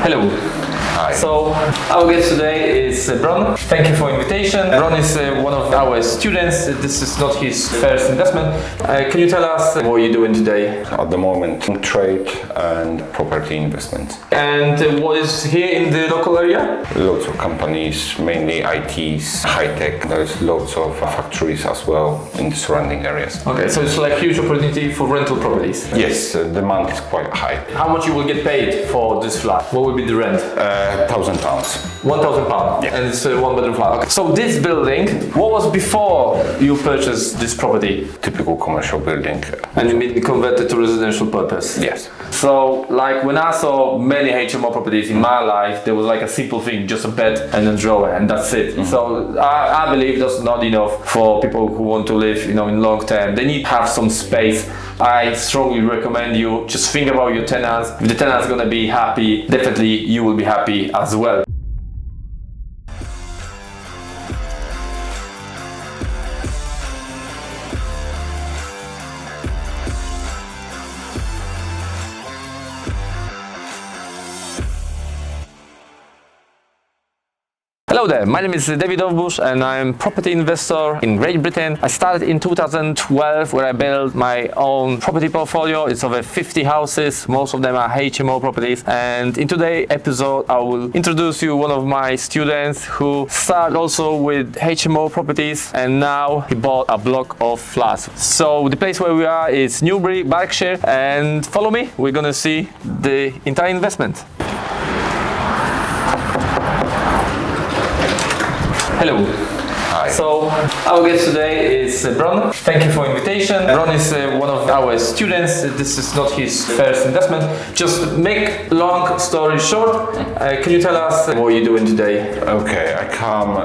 Hello. Hi. So our guest today is Bron. Thank you for invitation. Bron is one of our students. This is not his first investment. Can you tell us what you're doing today? At the moment, trade and property investment. And what is here in the local area? Lots of companies, mainly ITs, high tech. There's lots of factories as well in the surrounding areas. Okay, so it's like huge opportunity for rental properties. Yes, demand is quite high. How much you will get paid for this flat? What will be the rent? £1,000. £1,000. Yeah. And it's a one-bedroom flat. Okay. So this building, what was before you purchased this property? Typical commercial building. And you mean converted to residential purpose? Yes. So, like when I saw many HMO properties in my life, there was like a simple thing, just a bed and a drawer, and that's it. Mm-hmm. So I believe that's not enough for people who want to live, in long term. They need to have some space. I strongly recommend you just think about your tenants. If the tenant's gonna be happy, definitely you will be happy as well. Hello there, my name is David Ovbush and I'm property investor in Great Britain. I started in 2012 where I built my own property portfolio. It's over 50 houses, most of them are HMO properties. And in today's episode I will introduce you one of my students who started also with HMO properties and now he bought a block of flats. So the place where we are is Newbury, Berkshire, and follow me, we're gonna see the entire investment. Hello. Hi. So our guest today is Bron. Thank you for invitation. Bron is one of our students. This is not his first investment. Just make long story short. Can you tell us what you're doing today? Okay, I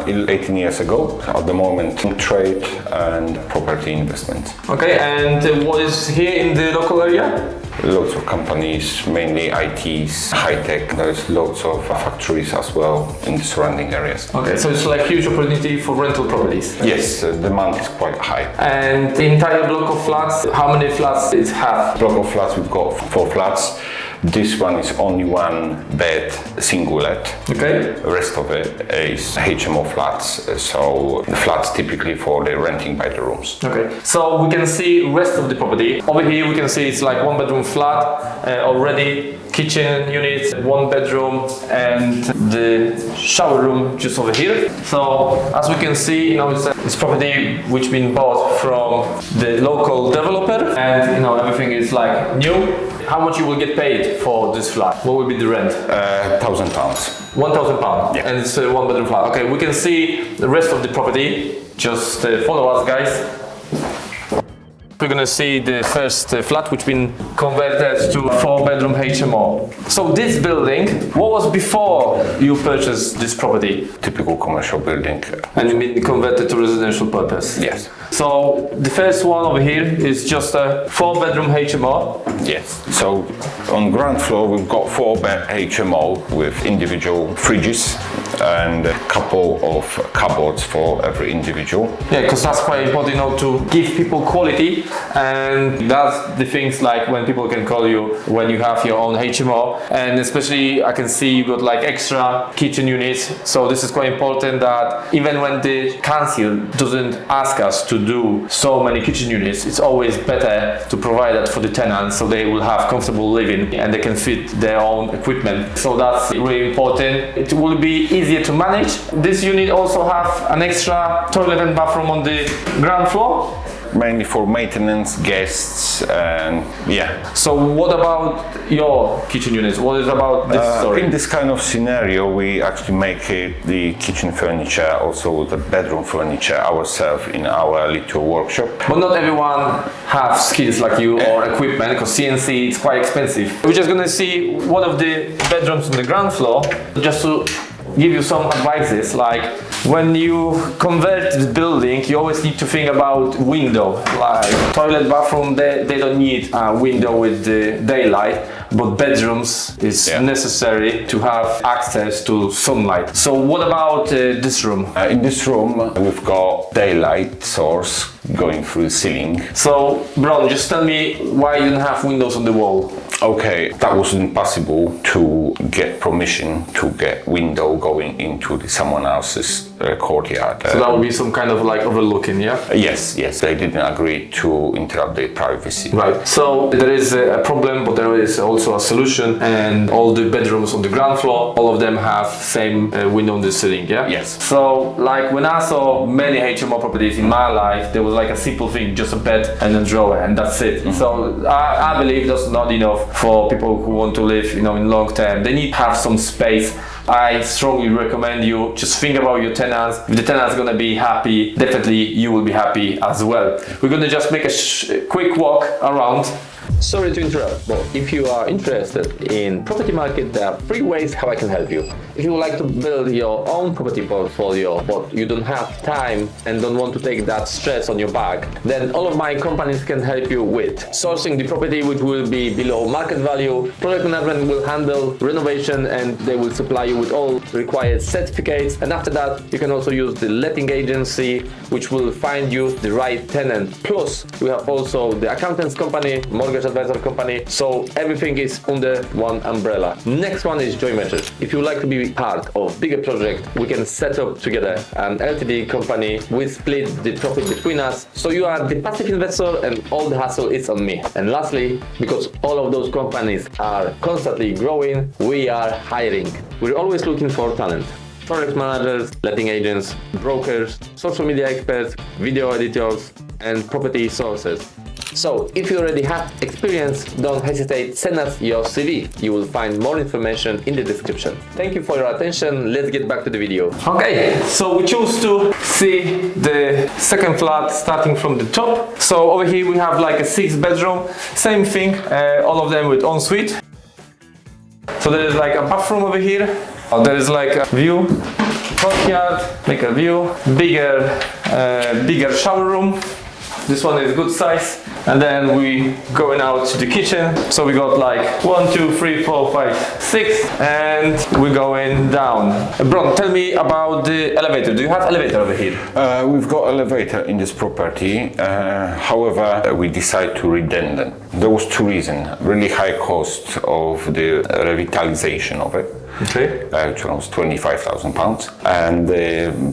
came 18 years ago. At the moment, trade and property investment. Okay, and what is here in the local area? Lots of companies, mainly ITs, high tech. There's lots of factories as well in the surrounding areas. Okay, so it's like huge opportunity for rental properties. Yes, demand is quite high. And the entire block of flats, how many flats it have? Block of flats, we've got 4 flats. This one is only one bed, single let. Okay. The rest of it is HMO flats, so the flats typically for the renting by the rooms. Okay, so we can see rest of the property. Over here we can see it's like one bedroom flat already, kitchen unit, 1 bedroom, and the shower room just over here. So as we can see, it's property which been bought from the local developer, and everything is like new. How much you will get paid for this flat? What will be the rent? £1,000. £1,000. Yeah. And it's a 1 bedroom flat. Okay, we can see the rest of the property. Just follow us, guys. We're gonna see the first flat which been converted to a 4-bedroom HMO. So this building, what was before you purchased this property? Typical commercial building. And you mean converted to residential purpose? Yes. So the first one over here is just a 4-bedroom HMO. Yes. So on ground floor we've got 4-bed HMO with individual fridges and a couple of cupboards for every individual. Yeah, because that's quite important, to give people quality, and that's the things like when people can call you when you have your own HMO, and especially I can see you got like extra kitchen units. So this is quite important that even when the council doesn't ask us to do so many kitchen units, it's always better to provide that for the tenants so they will have comfortable living and they can fit their own equipment. So that's really important. It will be easier to manage. This unit also have an extra toilet and bathroom on the ground floor. Mainly for maintenance, guests, and yeah. So what about your kitchen units? What is about this story? In this kind of scenario, we actually make the kitchen furniture, also the bedroom furniture ourselves in our little workshop. But not everyone have skills like you or equipment, because CNC is quite expensive. We're just gonna see one of the bedrooms on the ground floor, just to give you some advices. Like when you convert the building, you always need to think about window. Like toilet, bathroom, they don't need a window with the daylight, but bedrooms is necessary to have access to sunlight. So what about this room? In this room we've got daylight source going through the ceiling. So, Bron, just tell me why you didn't have windows on the wall. Okay, that was impossible to get permission to get window going into someone else's courtyard. So that would be some kind of like overlooking, yeah? Yes, they didn't agree to interrupt their privacy. Right. So there is a problem, but there is also a solution, and all the bedrooms on the ground floor, all of them have same window on the ceiling, yeah? Yes. So like when I saw many HMO properties in my life, there was like a simple thing, just a bed and a drawer, and that's it. So I believe that's not enough for people who want to live, in long term. They need to have some space. I strongly recommend you just think about your tenants. If the tenant's gonna be happy, definitely you will be happy as well. We're gonna just make a quick walk around. Sorry to interrupt, but if you are interested in property market, there are 3 ways how I can help you. If you would like to build your own property portfolio, but you don't have time and don't want to take that stress on your back, then all of my companies can help you with sourcing the property which will be below market value. Project management will handle renovation and they will supply you with all required certificates. And after that, you can also use the letting agency, which will find you the right tenant. Plus, we have also the accountants company, mortgage advisor company. So everything is under one umbrella. Next one is joint ventures. If you would like to be part of bigger project, we can set up together an LTD company. We split the profit between us. So you are the passive investor and all the hassle is on me. And lastly, because all of those companies are constantly growing, we are hiring. We're always looking for talent. Project managers, letting agents, brokers, social media experts, video editors, and property sources. So if you already have experience, don't hesitate, send us your CV. You will find more information in the description. Thank you for your attention. Let's get back to the video. Okay, so we chose to see the second flat starting from the top. So over here we have like a 6-bedroom, same thing, all of them with ensuite. So there is like a bathroom over here. There is like a view, courtyard, make a view, bigger shower room. This one is good size. And then we going out to the kitchen. So we got like 1, 2, 3, 4, 5, 6, and we're going down. Bron, tell me about the elevator. Do you have elevator over here? We've got elevator in this property. However, we decided to redundant. There was 2 reasons. Really high cost of the revitalization of it. Okay. Which was £25,000, and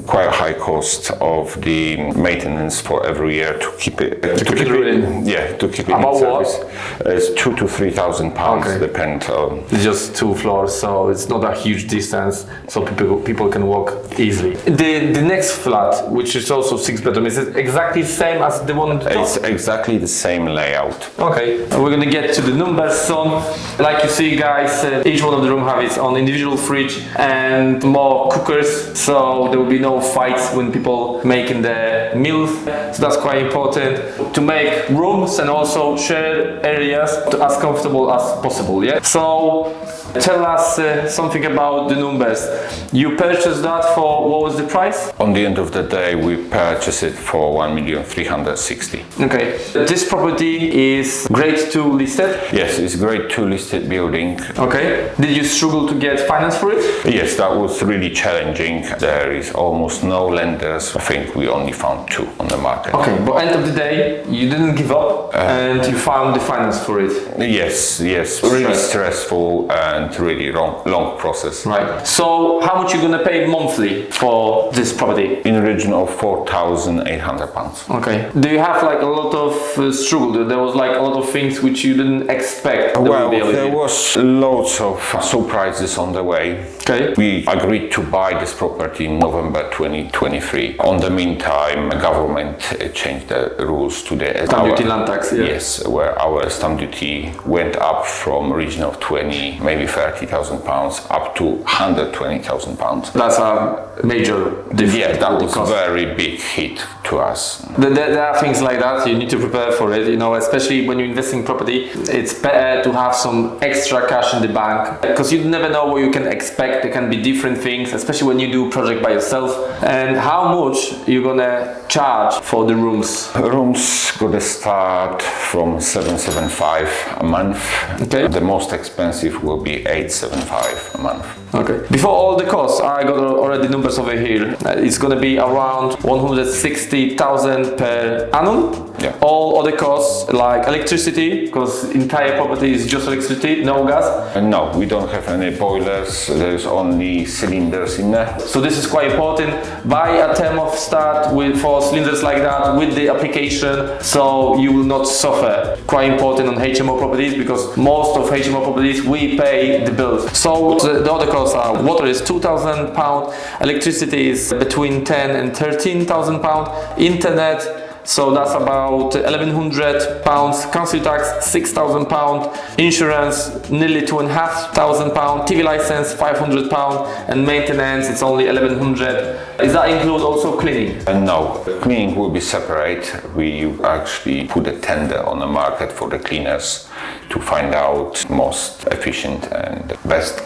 quite a high cost of the maintenance for every year to keep it to keep it in service. It's £2,000 to £3,000, okay. Depend on. It's just 2 floors, so it's not a huge distance, so people can walk easily. The next flat, which is also 6-bedroom, is it exactly the same as the one on the top? It's exactly the same layout. Okay, we're gonna get to the numbers soon. Like you see, guys, each one of the room have its own individual fridge and more cookers, so there will be no fights when people making the meals. So that's quite important to make rooms and also share areas to as comfortable as possible. Yeah. So tell us something about the numbers. You purchased that for what was the price? On the end of the day, we purchased it for 1,360,000. Okay. This property is grade 2 listed? Yes, it's grade 2 listed building. Okay. Did you struggle to get finance for it? Yes, that was really challenging. There is almost no lenders. I think we only found 2 on the market. Okay, but end of the day, you didn't give up and you found the finance for it. Yes. Really stressful and really long process. Right. So how much you gonna pay monthly for this property? In the region of £4,800. Okay. Do you have like a lot of struggle? There was like a lot of things which you didn't expect. Well, there was loads of surprises on the way. Okay. We agreed to buy this property in November 2023. On the meantime, the government changed the rules to the stamp duty land tax. Yeah. Yes, where our stamp duty went up from a region of 20, maybe £30,000 up to £120,000. That's a major difference. Yeah, that was a very big hit to us. There are things like that. You need to prepare for it. Especially when you invest in property, it's better to have some extra cash in the bank because you never know what you can expect. There can be different things, especially when you do project by yourself, and how much you're gonna charge for the rooms? Rooms gonna start from 775 a month. Okay. The most expensive will be 875 a month. Okay. Before all the costs, I got already numbers over here. It's gonna be around 160,000 per annum. Yeah. All other costs like electricity, because entire property is just electricity, no gas. And no, we don't have any boilers. There's only cylinders in there. So this is quite important. Buy a term of start for cylinders like that with the application, so you will not suffer. Quite important on HMO properties, because most of HMO properties we pay the bills. So the other costs are: water is £2,000, electricity is between 10 and 13,000 pounds, internet, so that's about £1,100, council tax £6,000, insurance nearly £2,500, TV license £500, and maintenance it's only £1,100. Does that include also cleaning? And no, cleaning will be separate. We actually put a tender on the market for the cleaners to find out most efficient and best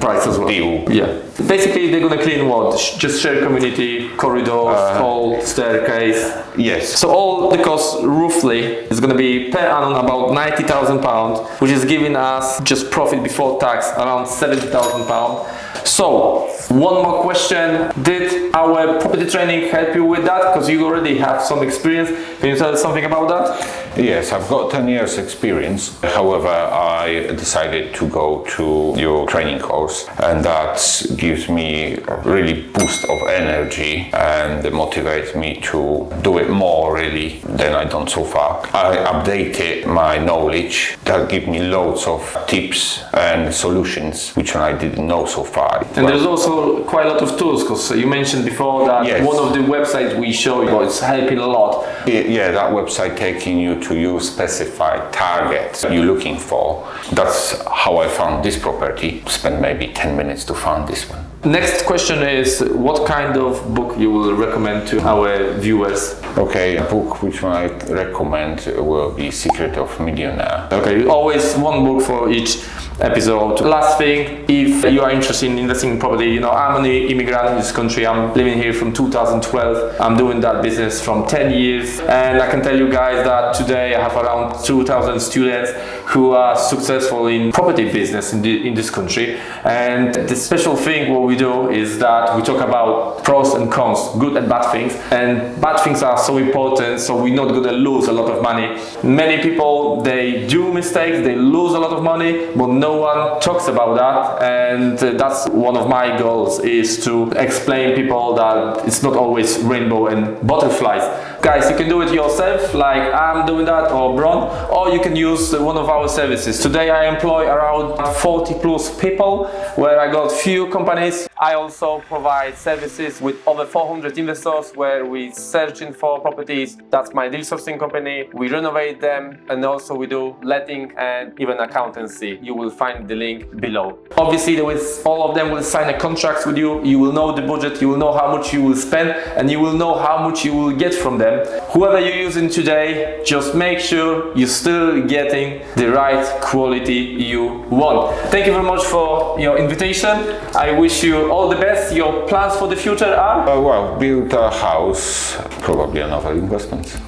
Price as well. deal. Yeah. Basically, they're gonna clean what? Just share community, corridors, hall, staircase. Yes. So all the costs roughly is gonna be per annum about £90,000, which is giving us just profit before tax around £70,000. So, one more question. Did our property training help you with that? Because you already have some experience. Can you tell us something about that? Yes, I've got 10 years experience. However, I decided to go to your training course, and that gives me a really boost of energy and motivates me to do it more really than I've done so far. I updated my knowledge. That gives me loads of tips and solutions which I didn't know so far. And there's also quite a lot of tools, because you mentioned before that Yes. one of the websites we show you is helping a lot. Yeah, that website taking you to your specified target you're looking for. That's how I found this property. Spent maybe 10 minutes to find this one. Next question is, what kind of book you will recommend to our viewers? Okay, a book which I recommend will be Secret of Millionaire. Okay, always one book for each episode. Last thing, if you are interested in investing in property, you know, I'm an immigrant in this country. I'm living here from 2012. I'm doing that business from 10 years. And I can tell you guys that today I have around 2,000 students who are successful in property business in this country. And the special thing what we do is that we talk about pros and cons, good and bad things. And bad things are so important, so we're not gonna lose a lot of money. Many people, they do mistakes, they lose a lot of money, but no one talks about that. And that's one of my goals, is to explain people that it's not always rainbow and butterflies. Guys, you can do it yourself, like I'm doing that, or Bron, or you can use one of our services. Today I employ around 40 plus people, where I got few companies. I also provide services with over 400 investors, where we searching for properties. That's my deal sourcing company. We renovate them, and also we do letting and even accountancy. You will find the link below. Obviously, all of them will sign a contract with you. You will know the budget, you will know how much you will spend, and you will know how much you will get from them. Whoever you're using today, just make sure you're still getting the right quality you want. Thank you very much for your invitation. I wish you all the best. Your plans for the future are? Well, build a house, probably another investment.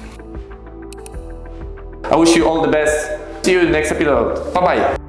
I wish you all the best. See you in the next episode. Bye bye.